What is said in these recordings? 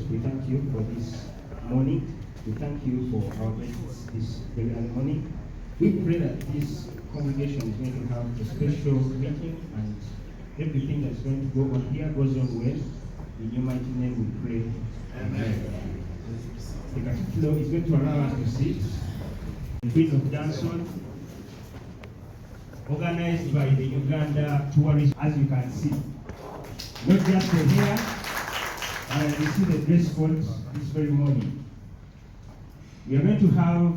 We thank you for this morning. We thank you for our presence this very early morning. We pray that this congregation is going to have a special meeting and everything that's going to go on here goes on well. In your mighty name we pray. Amen. The katikkiro is going to allow us to sit. The Queen of dancehall, organized by the Uganda Tourism, as you can see. Not just for here. You see the dress code this very morning. We are going to have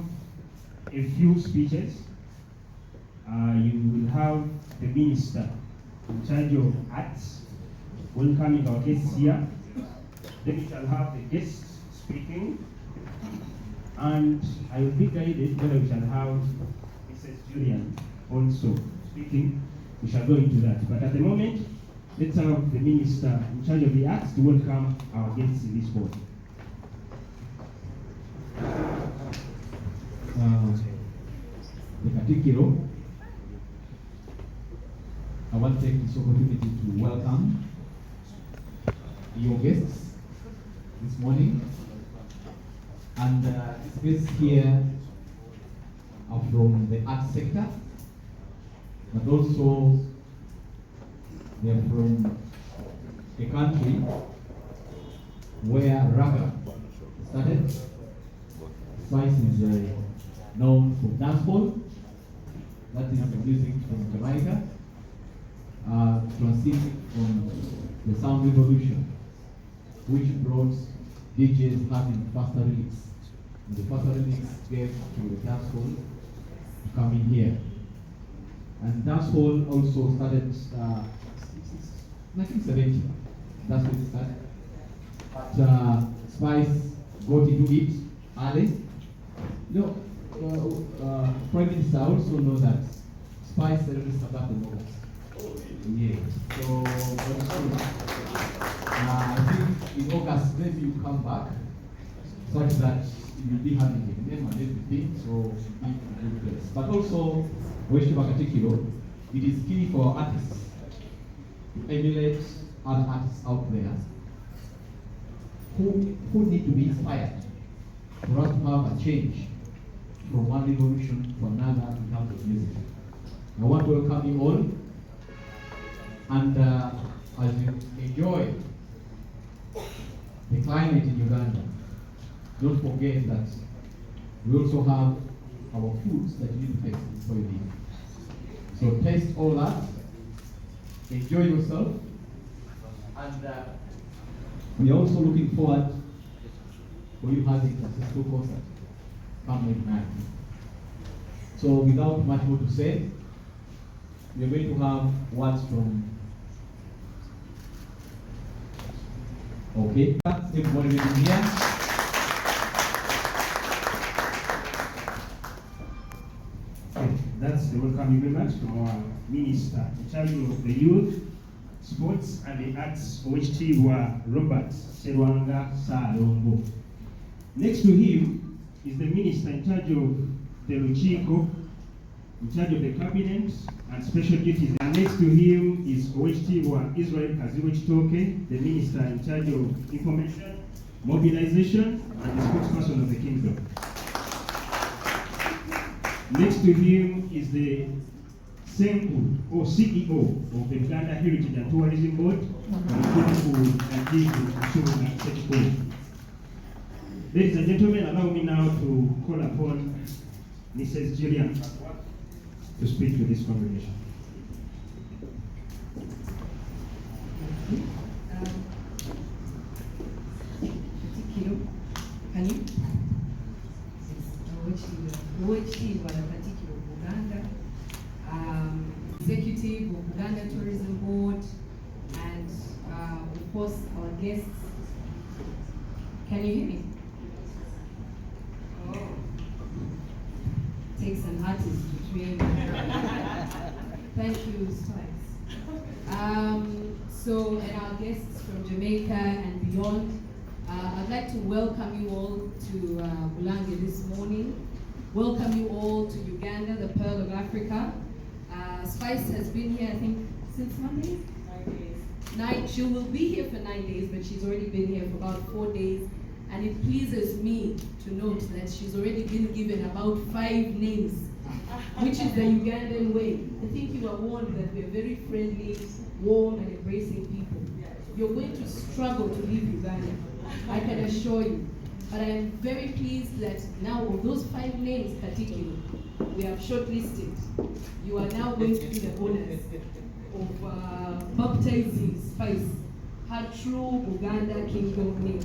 a few speeches. You will have the minister in charge of arts welcoming our guests here. Then we shall have the guests speaking. And I will be guided whether we shall have Mrs. Julian also speaking. We shall go into that. But at the moment, let's have the minister in charge of the arts to welcome our guests in this board. The katikkiro, I want to take this opportunity to welcome your guests this morning. And these guests here are from the arts sector, but also they are from a country where raga started. Spice is known for dancehall, that is the music from Jamaica, transiting from the sound revolution, which brought DJs having faster release. And the faster release gave to the dancehall to come in here. And dancehall also started 1970. That's when it started. But Spice got into it early. You know, Prime Minister also know that Spice already started in August. Yeah. So I think in August maybe you come back, such that you'll be having a name and everything. So be in a good place. But also, katikkiro, it is key for artists to emulate other artists out there who need to be inspired for us to have a change from one revolution to another in terms of music. I want to welcome you all, and as you enjoy the climate in Uganda, don't forget that we also have our foods that you need to taste before you leave. So taste all that, enjoy yourself, and we are also looking forward for you having a successful concert come next night. So without much more to say, we are going to have words from. Okay, everybody within here. That's the welcome remarks from our minister in charge of the youth, sports and the arts, Oweekitiibwa Robert Serwanga Salongo. Next to him is the minister in charge of the Lukiiko, in charge of the cabinet and special duties. And next to him is Oweekitiibwa Israel Kaziwe-Kitoke, the minister in charge of information, mobilization and the spokesperson of the kingdom. Next to him is the Senku, or CEO of the Buganda Heritage and Tourism Board, Ladies and gentlemen, allow me now to call upon Mrs. Gillian to speak to this congregation. Katikkiro, can you? Oweekitiibwa Katikkiro Buganda, executive of Buganda Tourism Board, and of course our guests. Can you hear me? Oh. Takes an artist to train. Thank you, Spice. So, and our guests from Jamaica and beyond, I'd like to welcome you all to Bulange this morning. Welcome you all to Uganda, the Pearl of Africa. Spice has been here, I think, since Monday? 9 days. She will be here for 9 days, but she's already been here for about 4 days. And it pleases me to note that she's already been given about 5 names, which is the Ugandan way. I think you are warned that we're very friendly, warm, and embracing people. You're going to struggle to leave Uganda, I can assure you. But I am very pleased that now of those 5 names, Katikkiro, we have shortlisted. You are now going to be the owners of baptizing Spice, her true Buganda kingdom name.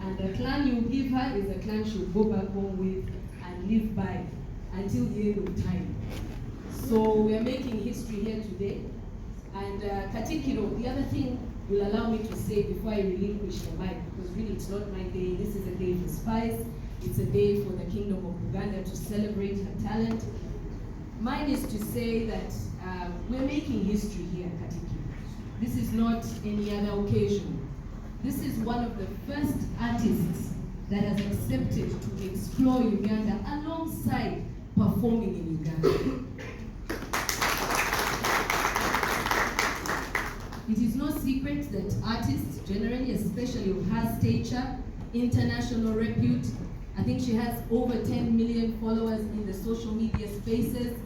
And the clan you give her is a clan she'll go back home with and live by until the end of time. So we are making history here today. And Katikkiro, the other thing will allow me to say before I relinquish the mic, because really it's not my day, this is a day for Spice, it's a day for the Kingdom of Buganda to celebrate her talent. Mine is to say that we're making history here, Katikkiro. This is not any other occasion. This is one of the first artists that has accepted to explore Uganda alongside performing in Uganda. It is no secret that artists generally, especially of her stature, international repute, I think she has over 10 million followers in the social media spaces.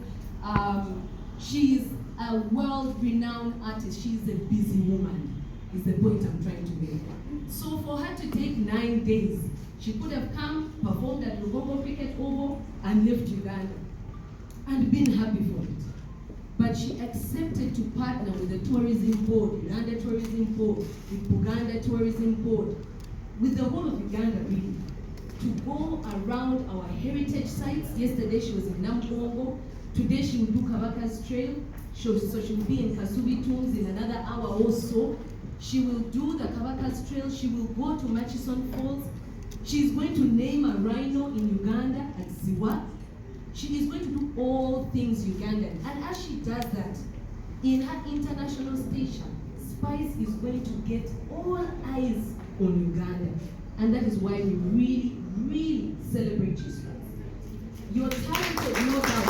She's a world-renowned artist. She's a busy woman, is the point I'm trying to make. So for her to take 9 days, she could have come, performed at Lugongo Cricket Oval, and left Uganda, and been happy for it. But she accepted to partner with the tourism board, Uganda Tourism Board, with Buganda Tourism Board, with the whole of Uganda really, to go around our heritage sites. Yesterday she was in Nankula, today she will do Kabaka's Trail, so she will be in Kasubi Tombs in another hour or so. She will do the Kabaka's Trail, she will go to Murchison Falls, she's going to name a rhino in Uganda at Ziwa. She is going to do all things Ugandan. And as she does that, in her international station, Spice is going to get all eyes on Uganda. And that is why we really, really celebrate you, Spice. You're talented, no doubt.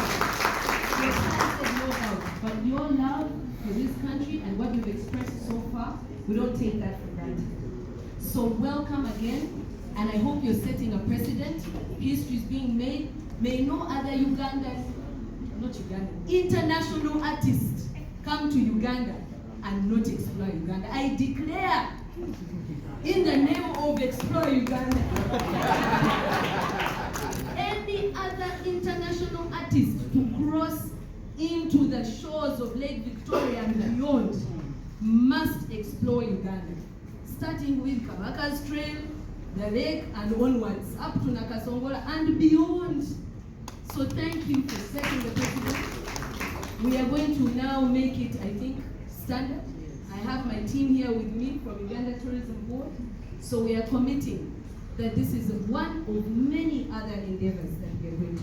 You're talented, no doubt. But your love for this country and what you've expressed so far, we don't take that for granted. So welcome again. And I hope you're setting a precedent history is being made, may no other international artist come to Uganda and not explore Uganda. I declare, in the name of Explore Uganda, any other international artist to cross into the shores of Lake Victoria and beyond must explore Uganda, starting with Kabaka's Trail, the lake, and onwards up to Nakasongola and beyond. So thank you for setting the precedent. We are going to now make it, I think, standard. I have my team here with me from Uganda Tourism Board. So we are committing that this is one of many other endeavors that we are going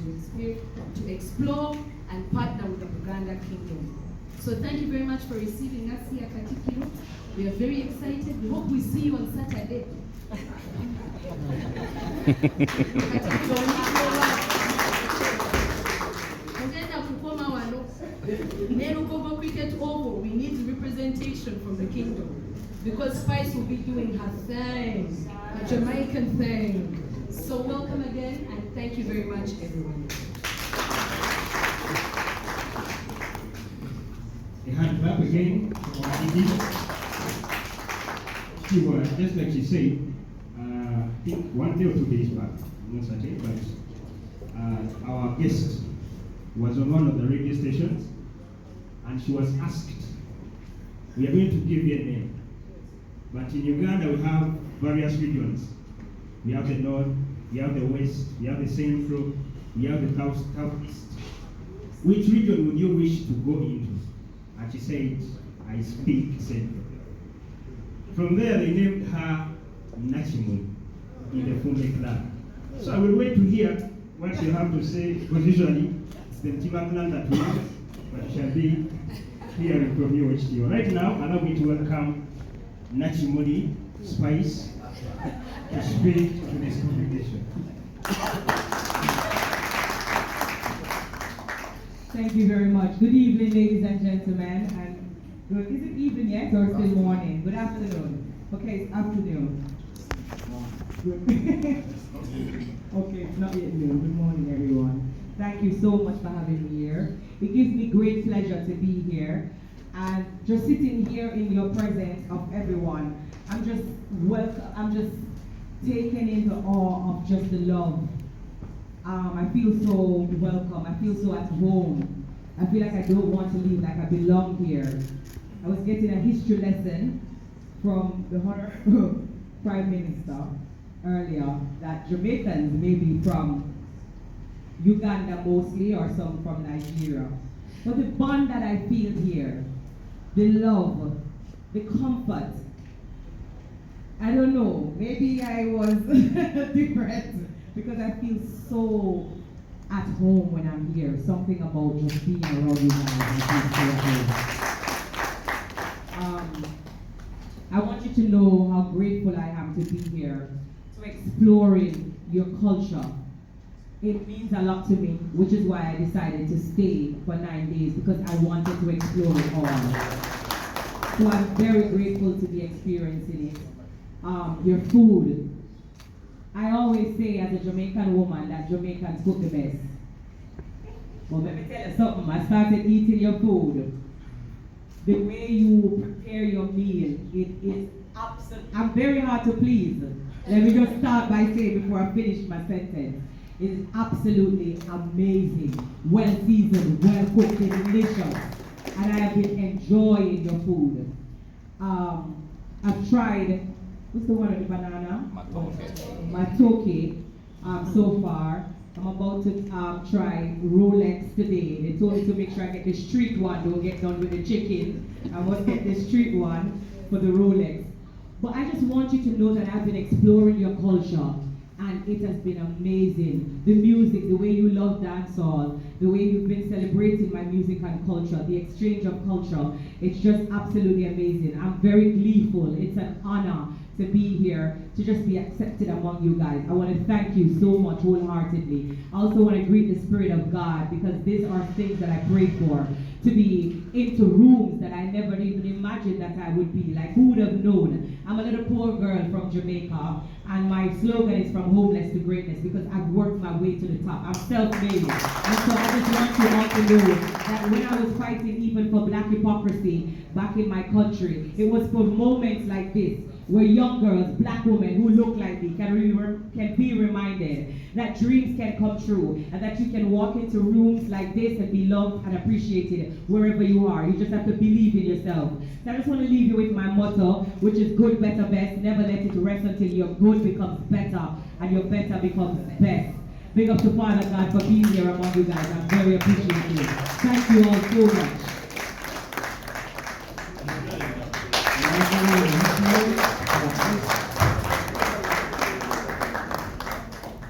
to explore and partner with the Buganda Kingdom. So thank you very much for receiving us here at Katikkiro. We are very excited. We hope we see you on Saturday. We need representation from the kingdom because Spice will be doing her thing, a Jamaican thing. So welcome again and thank you very much, everyone. A hand clap again for our ladies. She was, just like she said, I think 1 day or 2 days back, I'm not certain, but our guest was on one of the radio stations and she was asked, we are going to give you a name, but in Uganda we have various regions. We have the north, we have the west, we have the central, we have the southeast. Which region would you wish to go into? And she said, I speak central. From there they named her Nachimu in the Fume clan. So I will wait to hear what you have to say, because usually it's the Mtima clan that wins, but it shall be hearing from you, HTO. Right now, allow me to welcome Nachimudi Spice to speak to this congregation. Thank you very much. Good evening, ladies and gentlemen. And good, is it evening yet or still morning? Good afternoon. Okay, it's afternoon. Good. Okay, it's not yet noon. Good morning, everyone. Thank you so much for having me here. It gives me great pleasure to be here. And just sitting here in your presence of everyone, I'm just taken into awe of just the love. I feel so welcome. I feel so at home. I feel like I don't want to leave, like I belong here. I was getting a history lesson from the Honorable Prime Minister earlier that Jamaicans may be from Uganda mostly or some from Nigeria. But the bond that I feel here, the love, the comfort, I don't know, maybe I was different because I feel so at home when I'm here. Something about just being around you guys. I want you to know how grateful I am to be here, to exploring your culture. It means a lot to me, which is why I decided to stay for 9 days, because I wanted to explore it all. So I'm very grateful to be experiencing it. Your food. I always say as a Jamaican woman that Jamaicans cook the best. Well, let me tell you something. I started eating your food. The way you prepare your meal, it is absolutely, I'm very hard to please. Let me just start by saying before I finish my sentence. It is absolutely amazing, well seasoned, well cooked, and delicious. And I have been enjoying your food. I've tried, what's the one with the banana? Matoke. So far. I'm about to try Rolex today. They told me to make sure I get the street one, don't get done with the chicken. I must get the street one for the Rolex. But I just want you to know that I've been exploring your culture. And it has been amazing. The music, the way you love dancehall, the way you've been celebrating my music and culture, the exchange of culture, it's just absolutely amazing. I'm very gleeful. It's an honor to be here, to just be accepted among you guys. I want to thank you so much wholeheartedly. I also want to greet the Spirit of God, because these are things that I pray for, to be into rooms that I never even imagined that I would be. Like, who would have known? I'm a little poor girl from Jamaica, and my slogan is from homeless to greatness, because I've to the top. I'm self-made. And so I just want you all to know that when I was fighting even for black hypocrisy back in my country, it was for moments like this where young girls, black women who look like me can be reminded that dreams can come true and that you can walk into rooms like this and be loved and appreciated wherever you are. You just have to believe in yourself. So I just want to leave you with my motto, which is good, better, best. Never let it rest until your good becomes better and your better becomes best. Big up to Father God for being here among you guys. I'm very appreciative. Thank you all so much.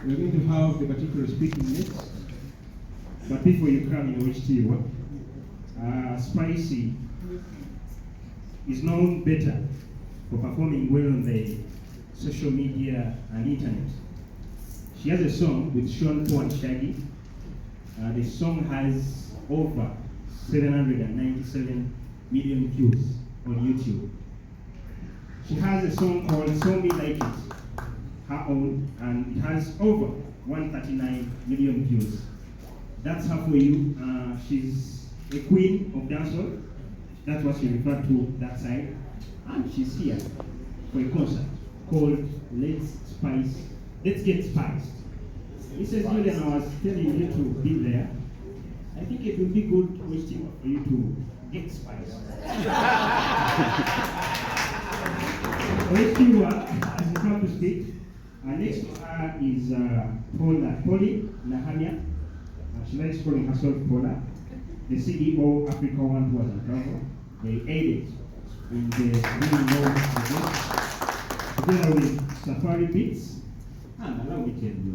We're going to have the katikkiro speaking next. But before you come, Spicy is known better for performing well on the social media and internet. She has a song with Sean Paul and Shaggy. The song has over 797 million views on YouTube. She has a song called So Me Like It, her own, and it has over 139 million views. That's her for you. She's a queen of dancehall. That's what she referred to that side. And she's here for a concert called Let's Get Spiced. Mrs. Julian, I was telling you to be there. I think it would be good question for you to get spiced. Let's see as you come to speak. Next to her is Polly Nahania. She likes calling herself Paula, the CEO Africa One Tours and Travel. They aided in the winning of together with Safari Beats. And allow me to tell you,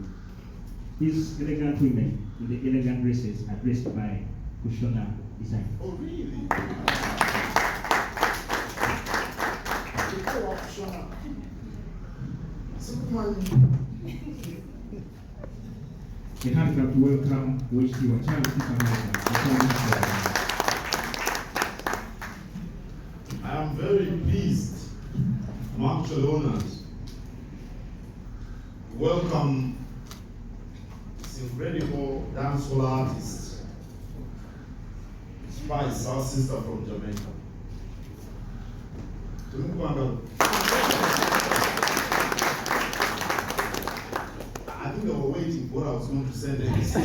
these elegant women in the elegant dresses are dressed by Kushona Design. Oh, really? We have to welcome Weshiwa I am very pleased, I'm actually honored to welcome this incredible dancehall artist, Spice, our sister from Jamaica. I think they were waiting for what I was going to say next.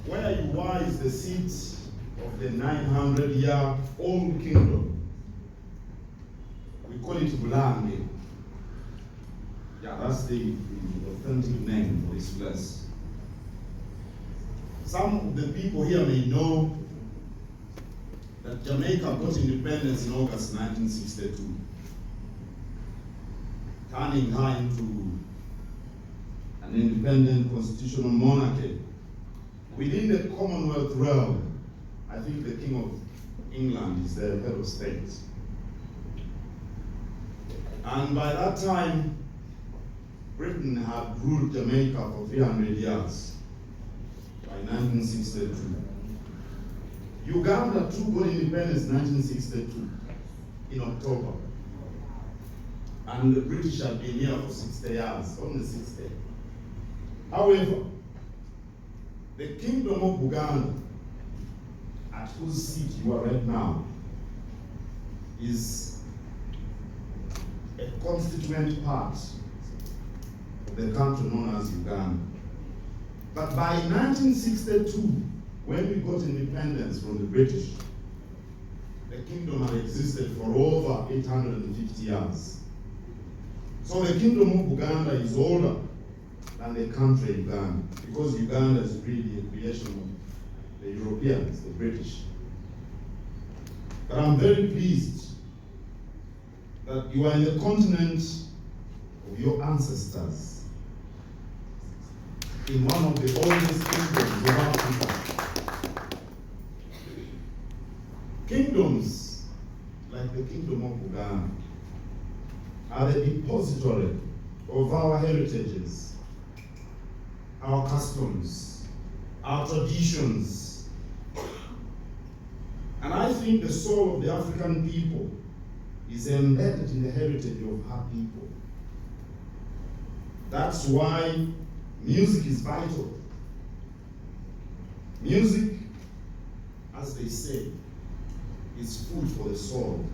Where you are is the seat of the 900-year-old kingdom. We call it Buganda. Yeah, that's the authentic name for this place. Some of the people here may know that Jamaica got independence in August 1962, turning her into an independent constitutional monarchy. Within the Commonwealth realm, I think the King of England is the head of state. And by that time, Britain had ruled Jamaica for 300 years, by 1962. Uganda too got independence in 1962, in October. And the British had been here for 60 years, only 60. However, the Kingdom of Buganda, at whose seat you are right now, is a constituent part of the country known as Uganda. But by 1962, when we got independence from the British, the kingdom had existed for over 850 years. So the Kingdom of Buganda is older than the country Uganda, because Uganda is really a creation of the Europeans, the British. But I'm very pleased that you are in the continent of your ancestors, in one of the oldest kingdoms of Africa. Kingdoms like the Kingdom of Buganda are the depository of our heritages, our customs, our traditions. And I think the soul of the African people is embedded in the heritage of our people. That's why Music is vital. Music, as they say, is food for the soul.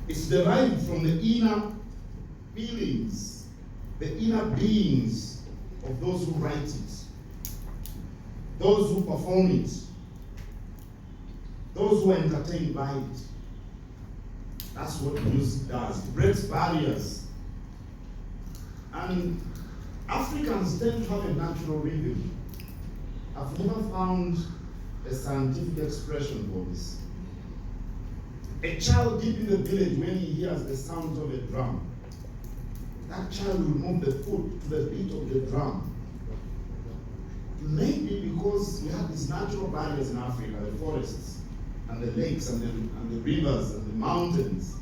It's derived from the inner feelings, the inner beings of those who write it, those who perform it, those who are entertained by it. That's what music does. It breaks barriers. And Africans tend to have a natural rhythm. I've never found a scientific expression for this. A child deep in the village, when he hears the sound of a drum, that child will move the foot to the beat of the drum. Maybe because we have these natural barriers in Africa, the forests, and the lakes, and the rivers, and the mountains,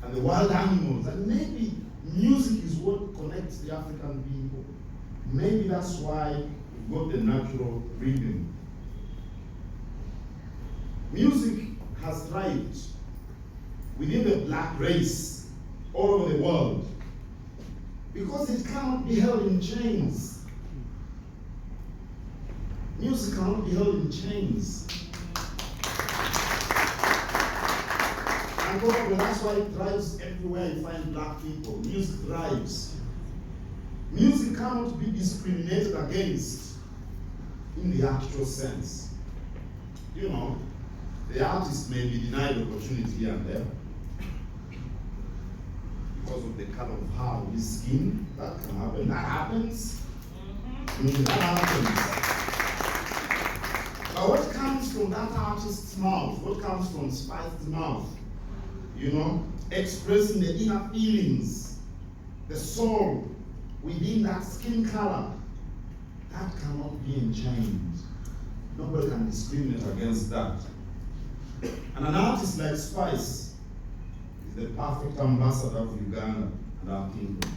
and the wild animals, and maybe music is what connects the African people. Maybe that's why we've got the natural rhythm. Music has thrived within the black race all over the world because it cannot be held in chains. Music cannot be held in chains. And probably that's why it thrives everywhere you find black people. Music thrives. Music cannot be discriminated against in the actual sense. You know, the artist may be denied opportunity here and there because of the color of how his skin. That can happen. That happens. That happens. But what comes from that artist's mouth? What comes from Spice's mouth? You know, expressing the inner feelings, the soul within that skin color, that cannot be enchained. Nobody can discriminate against that. And an artist like Spice is the perfect ambassador of Uganda and our kingdom.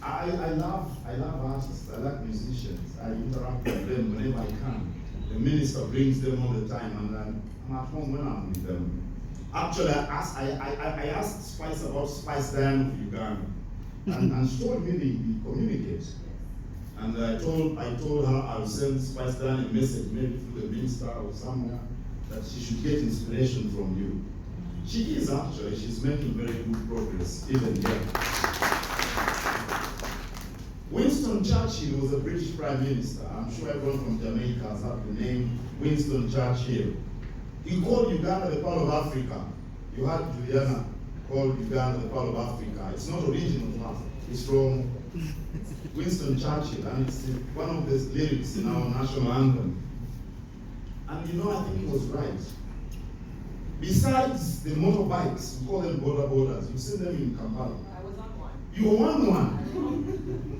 I love artists, I like musicians. I interact with them whenever I can. The minister brings them all the time, and I'm at home when I'm with them. Actually, I asked Spice about Spice Diane of Uganda, and she told me we communicate. And I told her I'll send Spice Diane a message, maybe through the minister or somewhere, that she should get inspiration from you. She is actually, she's making very good progress, even here. Winston Churchill was a British Prime Minister. I'm sure everyone from Jamaica has heard the name Winston Churchill. He called Uganda the Pearl of Africa. You heard Juliana call Uganda the Pearl of Africa. It's not original to us. It's from Winston Churchill, and it's one of the lyrics in our national anthem. And you know, I think he was right. Besides the motorbikes, we call them border borders. You've seen them in Kampala. I was on one. You were on one.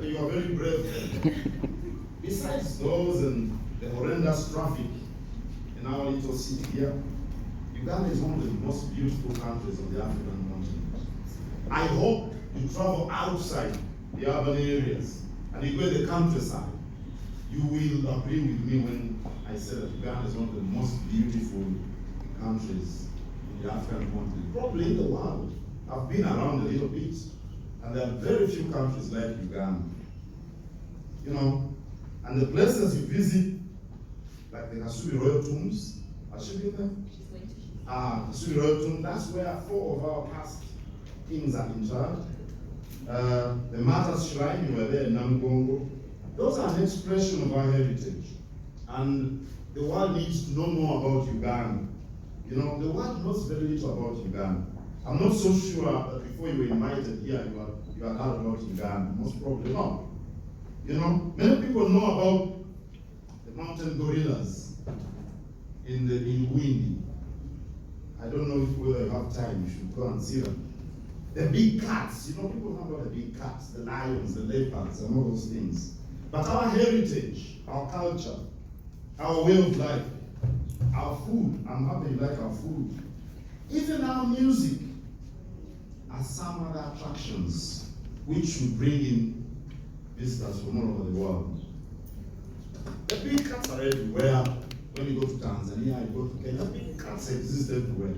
You are very brave then. Besides those and the horrendous traffic in our little city here, Uganda is one of the most beautiful countries of the African continent. I hope you travel outside the urban areas and you go to the countryside. You will agree with me when I say that Uganda is one of the most beautiful countries in the African continent, probably in the world. I've been around a little bit, and there are very few countries like Uganda. You know, and the places you visit, like the Kasubi Royal Tombs, has she been there? She's going to. Kasubi Royal Tomb, that's where 4 of our past kings are in charge. The Martyrs Shrine, you were there in Namugongo. Those are an expression of our heritage. And the world needs to know more about Uganda. You know, the world knows very little about Uganda. I'm not so sure that before you were invited here, you had heard about Uganda. Most probably not. You know, many people know about the mountain gorillas in Windy. I don't know whether you have time, you should go and see them. The big cats, you know, people know about the big cats, the lions, the leopards, and all those things. But our heritage, our culture, our way of life, our food, I'm happy you like our food, even our music, are some other attractions which should bring in visitors from all over the world. The big cats are everywhere. When you go to Tanzania, you go to Kenya, big cats exist everywhere.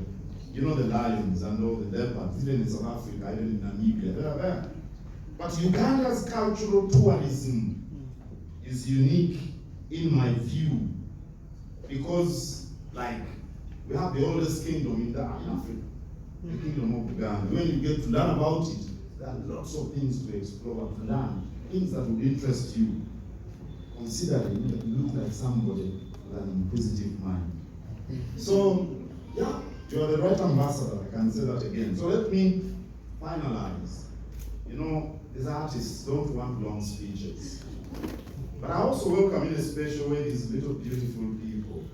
You know the lions and all the leopards, even in South Africa, even in Namibia, they are there. But Uganda's cultural tourism is unique in my view because, like, we have the oldest kingdom in Africa, the kingdom of Buganda. When you get to learn about it, there are lots of things to explore, to learn, things that would interest you, considering that you look like somebody with an inquisitive mind. So, yeah, you are the right ambassador, I can say that again. So let me finalize. You know, these artists don't want long speeches. But I also welcome in a special way these little beautiful people.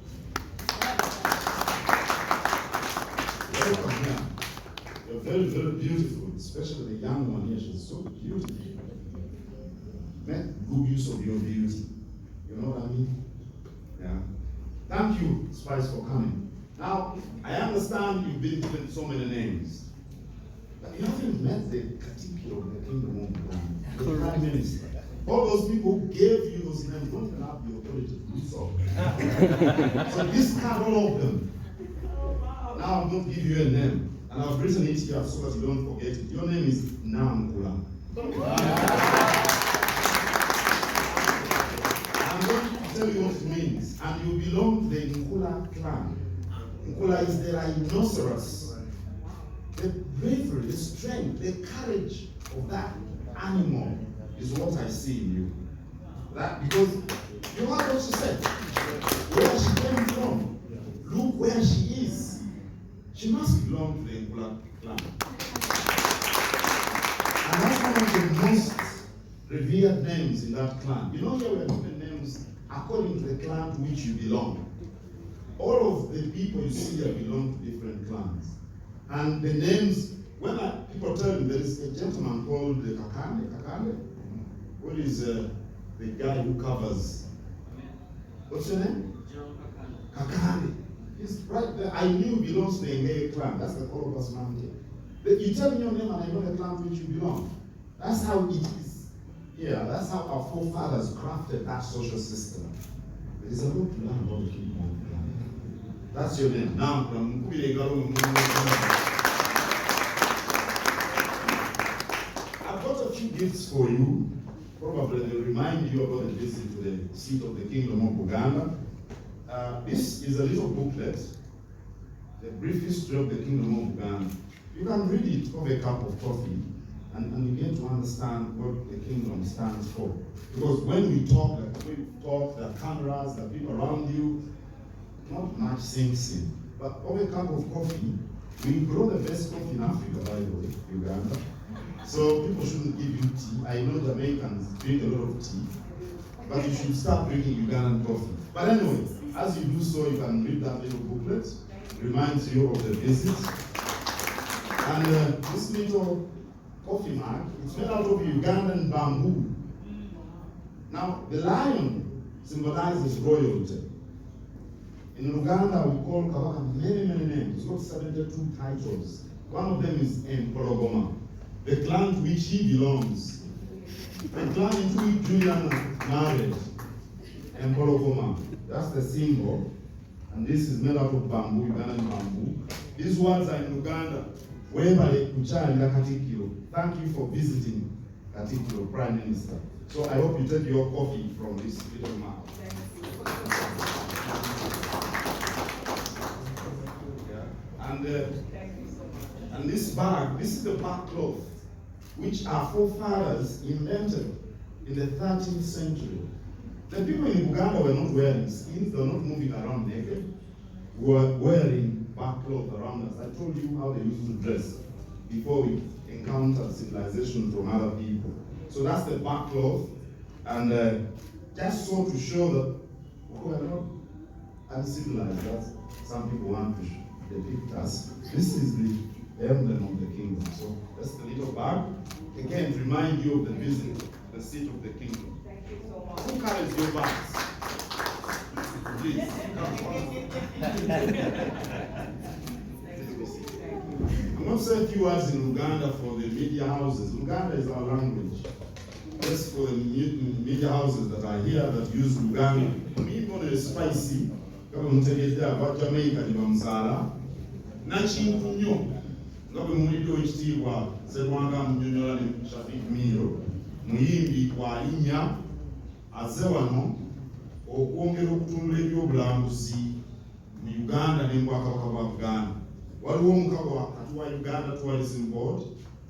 Welcome here. You're very, very beautiful, especially the young one here. She's so beautiful. Make good use of your beauty. You know what I mean? Yeah. Thank you, Spice, for coming. Now, I understand you've been given so many names, but you haven't met the katikkiro of the kingdom of Buganda, the prime minister. All those people who gave you those names don't even have the authority to do so. So discard all of them. Now I'm going to give you a name, and I've written it here so that you don't forget it. Your name is Nankula. I'm going to tell you what it means, and you belong to the Nankula clan. Nankula is the rhinoceros. The bravery, the strength, the courage of that animal is what I see in you. That because you heard what she said, where she came from. Look where she is. She must belong to the Nankula clan. And that's one of the most revered names in that clan. You know, here we are given names according to the clan to which you belong. All of the people you see here belong to different clans. And the names, when people tell me there is a gentleman called the Kakande. What is the guy who covers? What's your name? Kakande. He's right there. I knew he belongs to the Ngeye clan. That's the Kolobas man here. But you tell me your name and I know the clan to which you belong. That's how it is. Yeah, that's how our forefathers crafted that social system. There is a lot to learn about the kingdom of Buganda. That's your name. Now, I've got a few gifts for you. Probably they'll remind you about the visit to the seat of the kingdom of Buganda. This is a little booklet, the brief history of the kingdom of Buganda. You can read it over a cup of coffee, and you get to understand what the kingdom stands for. Because when we talk, there are cameras, there are people around you, not much sinks in. But over a cup of coffee, we grow the best coffee in Africa, by the way, Uganda. So people shouldn't give you tea. I know Jamaicans drink a lot of tea, but you should start drinking Ugandan coffee. But anyway, as you do so, you can read that little booklet. It reminds you of the visit. And this little coffee mug, it's made out of Ugandan bamboo. Now, the lion symbolizes royalty. In Uganda, we call Kabaka many, many names. He's got 72 titles. One of them is Empologoma, the clan to which he belongs. The clan into which Julian married, Empologoma. That's the symbol. And this is made out of bamboo, Ugandan bamboo. These words are in Uganda. Katikkiro. Thank you for visiting Katikkiro, Prime Minister. So I hope you take your coffee from this little mug. And this bag, this is the back cloth, which our forefathers invented in the 13th century. The people in Uganda were not wearing skins, they were not moving around naked. We were wearing back cloth around us. I told you how they used to dress before we encountered civilization from other people. So that's the back cloth, and just so to show that we are not uncivilized, as some people want to depict us. This is the emblem of the kingdom. So that's the little bag. Again, to remind you of the visit, the seat of the kingdom. Thank you so much. Who carries your bags? Please, come I'm going to say a few words in Uganda for the media houses. Uganda is our language. Just for the media houses that are here that use Uganda. People are spicy. Kama mtegezea kwa Jamaica ni Bamsala. nakintu nnyo nga bwe muwulidde ekitiibwa Sserwanga Munnyonnyola ne Shafiq Miro, muyimbi wa linnya, azze wano okwongera okutumbula ebyobulambuzi mu Uganda ne mu Bwakabaka bwa Buganda. Waliwo omukago wakati wa Uganda Tourism Board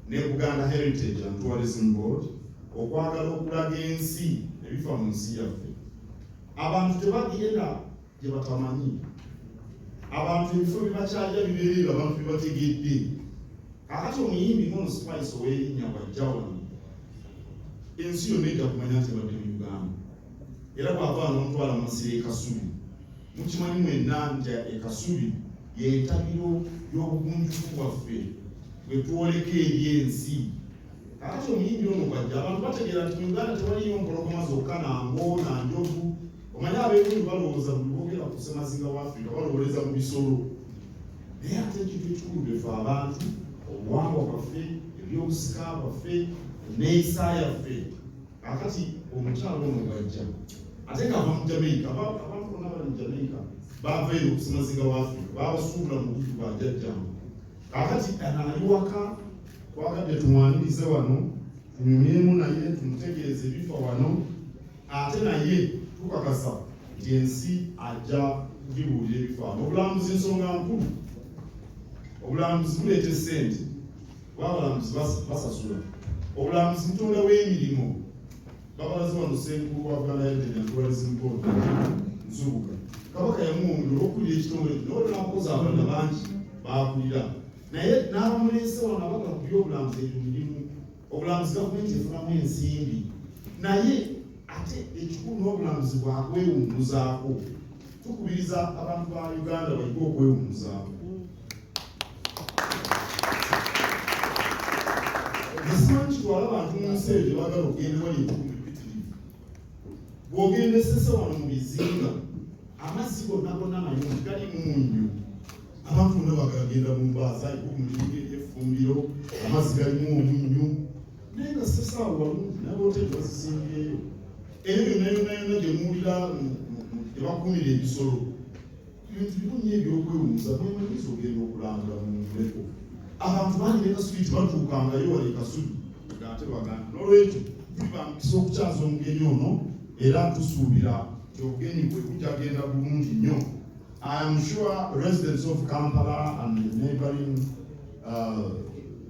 ne Buganda Heritage and Tourism Board okwagala okulaga ensi ebifa mu nsi yaffe. Abantu tebagenda gye batamanyi, abantu ebifo bibakyalya bibeerera abantu bibategedde. Kakati omuyimbi ngono Spice ow'erinnya bw'ajja wano, ensi yonna ejja kumanya nti ebadde mu Uganda. Era bw'ava n'omutwala mu masiro e Kasubi, mukimanyi mwenna nti e Kasubi y'entabiro y'obugunjufu bwaffe bwe twoleka eri ensi. Kakati omuyimbi ono bw'ajja, abantu bategeera nti mu Uganda tewaliyo mpologoma zokka nango na njovu. Omanyi abeebundu balowooza buli boogera ku ssemazinga wa Afrika balowoleza mu bisolo. Naye ate ekintu ekikulu befe abantu, obuwangwa bwaffe, ebyobusika bwaffe, neeyisa yaffe. Kakati omukyalo ono bw'ajja, ate ng'ava mu Jamaica, abantu bonna bali mu Jamaica baava eyo ku ssemazinga wa Afrika, babasuubula mu bututu bwa jjajjangu. Kakati ali waka, twagadde tumwanirize wano, tunyumyemu naye, tumutegeeze ebifa wano, ate naye tukakasa nti ensi ajja kugibuulira ebifaano. Obulambuzi nsonga nkulu, obulambuzi buleeta essente, abalambuzi basasula. Obulambuzi mutonda w'emirimu, babalaze wano Ssenkulu wa Buganda Heritage and Tourism Board Nsubuga. Kabaka yamuwongera olw'okulira ekitongole kino, olw'akoza abalala bangi baakulira. Naye n'abamuleese wano abagala ku by'obulambuzi ebyo mirimu. Obulambuzi gavumenti efunamu ensimbi. Naye ate ekikulu n'obulambuzi bwakwewummuzaako. Tukubiriza abantu ba Uganda bayige okwewummuzaako. Esimanyi kitwala abantu mu nsi eyo bagala okugenda wali enkumu empitirivu. Bw'ogenda essese wano mu bizinga, amazzi gonna amayonjo gali munnyo. Abantu bonna bagagenda mu mbaaza mulimu ery'effumbiro, amazzi galimu omunnyo. Naye nga ssese awo walungi n'abooteri bazisimbyeyo. Eyo yonna gye muwulira gye bakumira ebisolo. Ebintu birungi ebyokwewummuza mwemanyiza ogenda okulambula mu muleko. Abantu bangi ne Kasubi tebatuukangayo wali e Kasubi ng'ate baganda. N'olwekyo tulibambikisa okukyaza omugenyi ono era tusuubira nti obugenyi bwe bujjagenda bulungi nnyo. I am sure residents of Kampala and the neighboring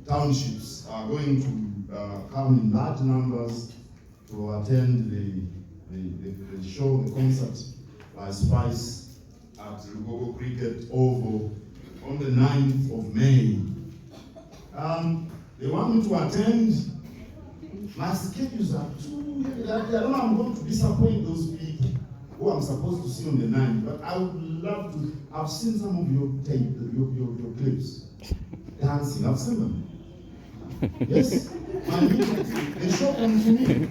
townships are going to come in large numbers to attend the show, the concert by Spice at Lugogo Cricket Oval on the 9th of May. They want me to attend. My schedules are too heavy. I don't know, I'm going to disappoint those people who I'm supposed to see on the 9th, but I would love to. I've seen some of your tape, your clips, dancing. I've seen them. Yes, they show them to me.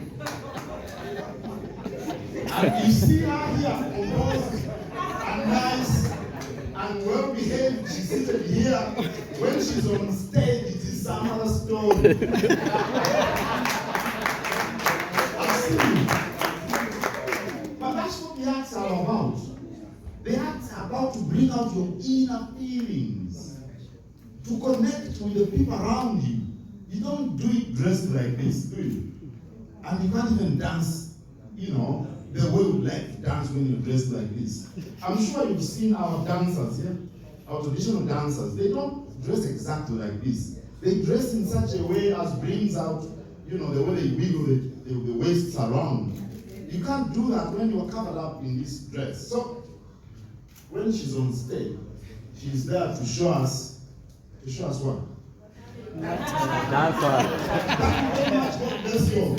And you see her here, composed and nice and well behaved. She's seated here. When she's on stage, it is some other story. I've seen you. But that's what the arts are about. The arts are about to bring out your inner feelings, to connect with the people around you. You don't do it dressed like this, do you? And you can't even dance, you know, the way we like to dance when you're dressed like this. I'm sure you've seen our dancers, yeah? Our traditional dancers. They don't dress exactly like this. They dress in such a way as brings out, you know, the way they wiggle the waists around. You can't do that when you're covered up in this dress. So, when she's on stage, she's there to show us what? Dancehall. Thank you very much. God bless you.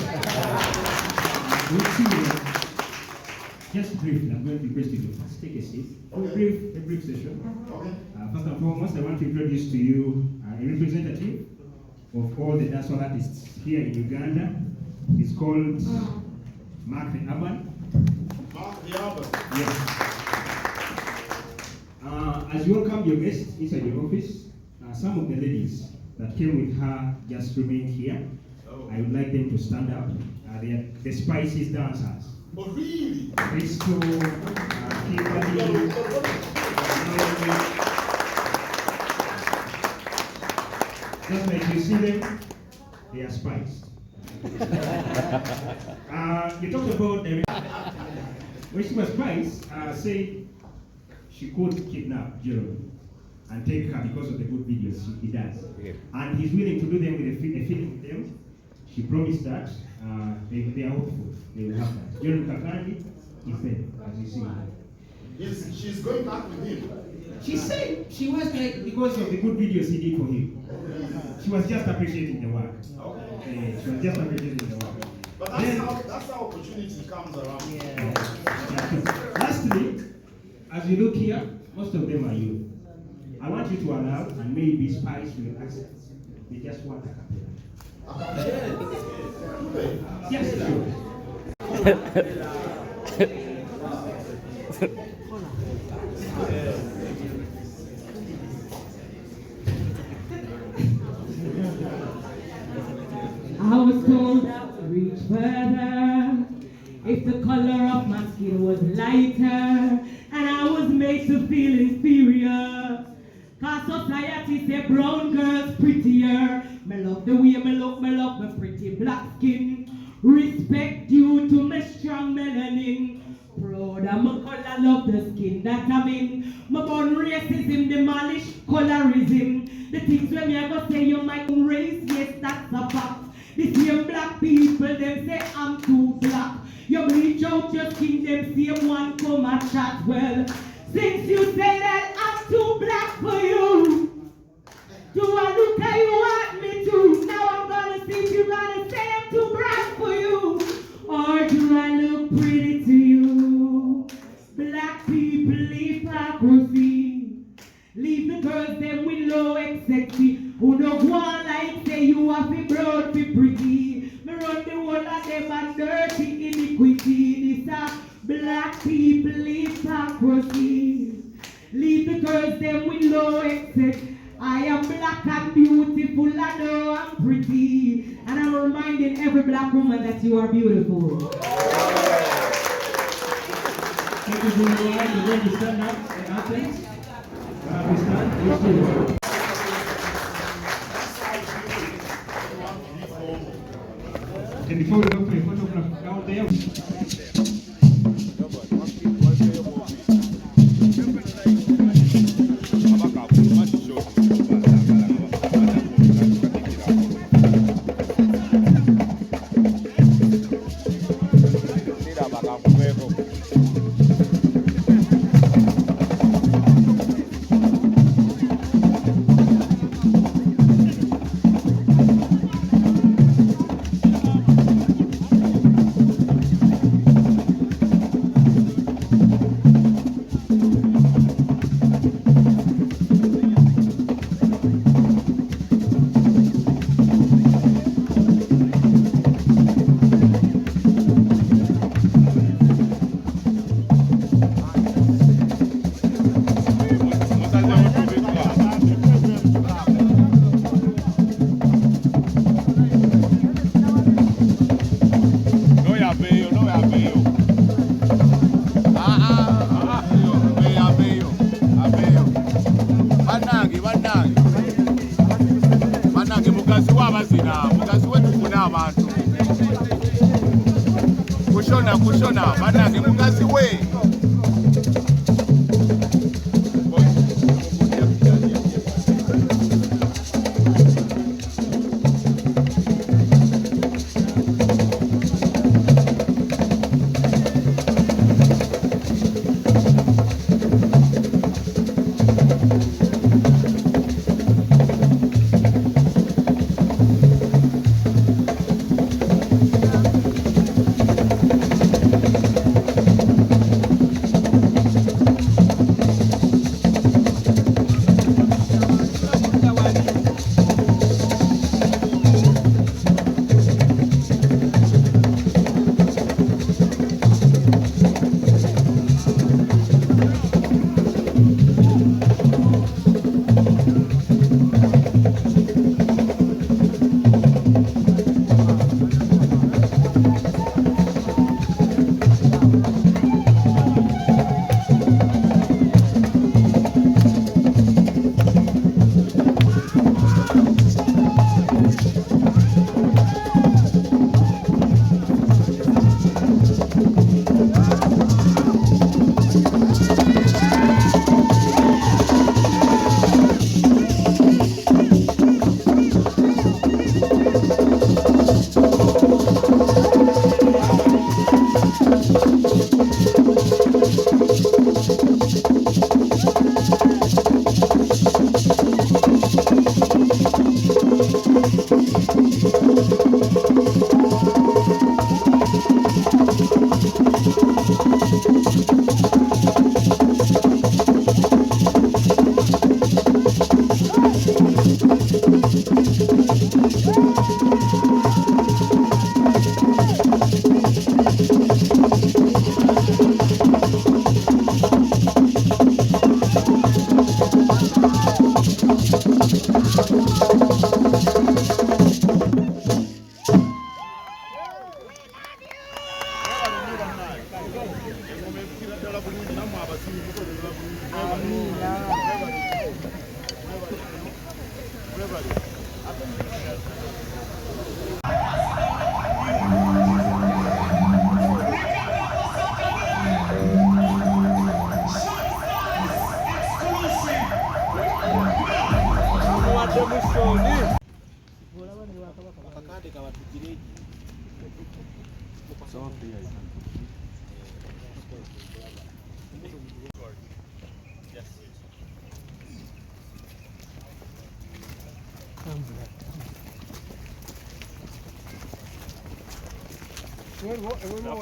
Just briefly, I'm going to request you to first take a seat. Okay. A brief session. Okay. First and foremost, I want to introduce to you a representative of all the dancehall artists here in Uganda. He's called Mark the Urban. Mark the Urban. Yes. As you welcome your guests inside your office, some of the ladies that came with her just remain here. Oh. I would like them to stand up. They are the Spices dancers. Oh, really? Crystal, Kimberly, Just like you see them, they are spies. You talked about the when she was spies, said she could kidnap Jeremy and take her because of the good videos he does. Yeah. And he's willing to do them with a film with them. She promised that they are hopeful. They will have that. Jeremy Kakandi, he said, as you see. Yes, she's going back with him. She said she was like, because of the good videos he did for him. She was just appreciating the work. Okay. She was just appreciating the work. But that's how opportunity comes around. Yeah. Lastly, as you look here, most of them are you. I want you to allow, and maybe spice will access. They just want a cappella. Yes, I was told to reach further if the color of my skin was lighter, and I was made to feel inferior. Cause society say brown girls prettier. Me love the way me look, me love my pretty black skin. Respect due to my strong melanin. Proud of my color, love the skin that I'm in. My born racism, demolish colorism. The things when me I go say you might race, yes, that's a fact. The same black people, them say I'm too black. You bleach out your skin, them same one come and chat. Well, since you say that I'm too black for you, do I look how you want me to? Now I'm gonna see if you're gonna say I'm too black for you, or do I look pretty to you? Black people hypocrisy. Leave the girls them with low and sexy. Who don't want like say you have to broad be pretty. Me run the whole of them and dirty iniquity. This a black people hypocrisy. Leave the girls them with low and sexy. I am black and beautiful, I know I'm pretty. And I'm reminding every black woman that you are beautiful. Thank you very much. You're going to stand up and answer. We stand. Let's do it. And before we go for a photograph down there. Kushona banange mukazi we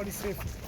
What is safe?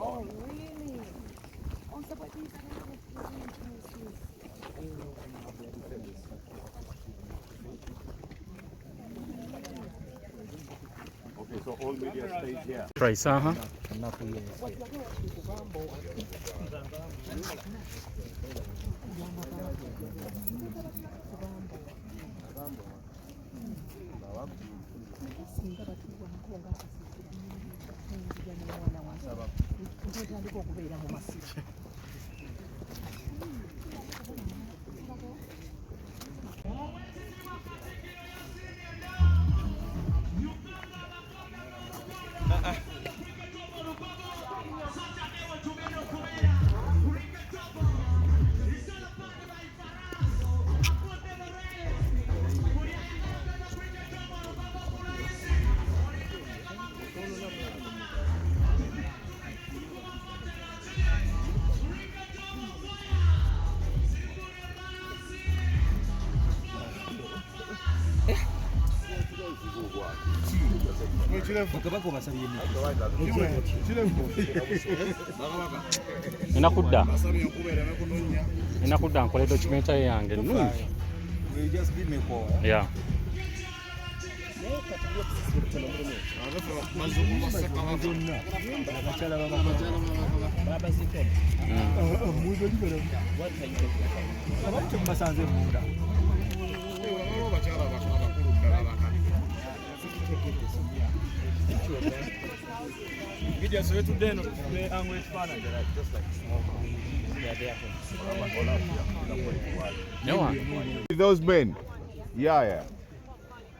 Oh, really? Oh, so what is Okay, so all media stays here. Price, Inakudda nkole documentary yange nungi. Will you just give me a call? Yeah. Those men, yeah.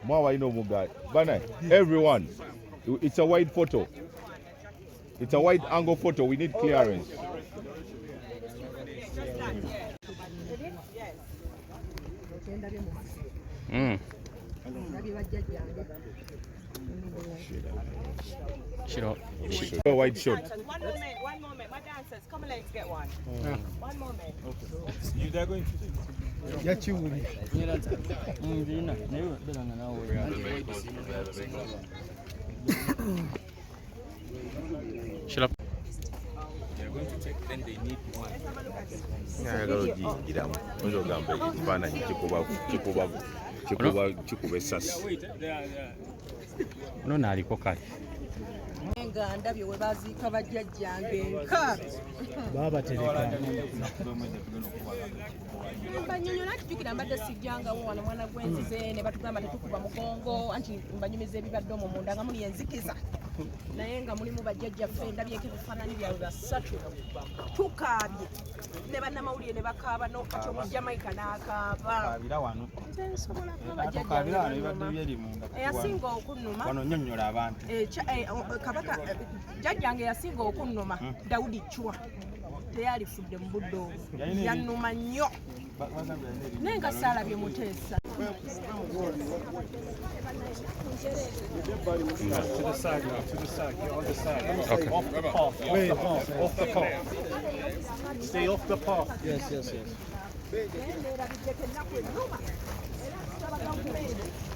Mawa ino mugai. Bana, everyone, it's a wide photo. It's a wide angle photo. We need clearance. A wide shot. One moment. My dancers, come on, let's get one. One moment. You they're going to Shut up. They're going to take, then they need one. No, nga ndabye we baziika bajjajjange enkaabi mbanyonyola akijjukira mbadde sijjangawo wano mwana gwenzize ne batugamba tetukuba mugongo anti mbanyumiza ebibadde omwo munda nga muli enzikiza naye nga mulimu bajjajjaffe ndabyeko ebifaananyi byabwe basatu tukaabye ne bannamawulire ne bakaaba kati omu jamaica n'akaaba nze nsobola eyasinga okunnuma kabaka jjajjange eyasinga okunnuma Dawudi Chwa teyalifudde mu budde obwo yannuma nnyo naye nga saalabye Muteesa. Stay off the path. Yes.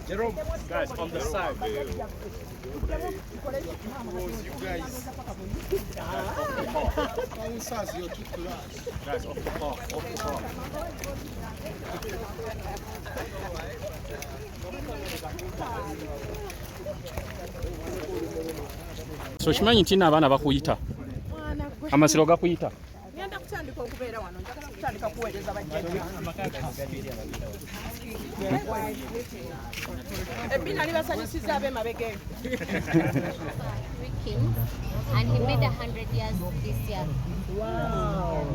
Jerome, guys, on the side. You guys. Guys, off the path. So kimanyi nti abaana bakuyita amasiro gakuyita ngenda kutandika okubeera wano njagala kutandika kuweereza bajjajja ebbina libasanyusiza ab'emabega and he made 100 years this year. Wow,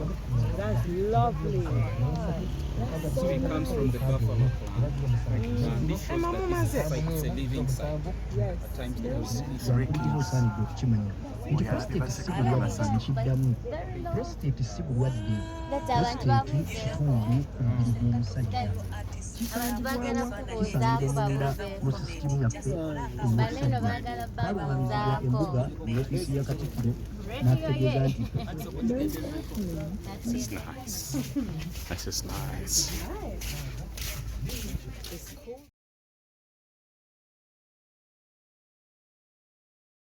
that's lovely. So it comes from the buffalo. This shows that it's a living sign. Yes. At times it's breaking. That's abantu bagala kubuuzaako baneno bagala babuuzaako That's nice. That's just nice.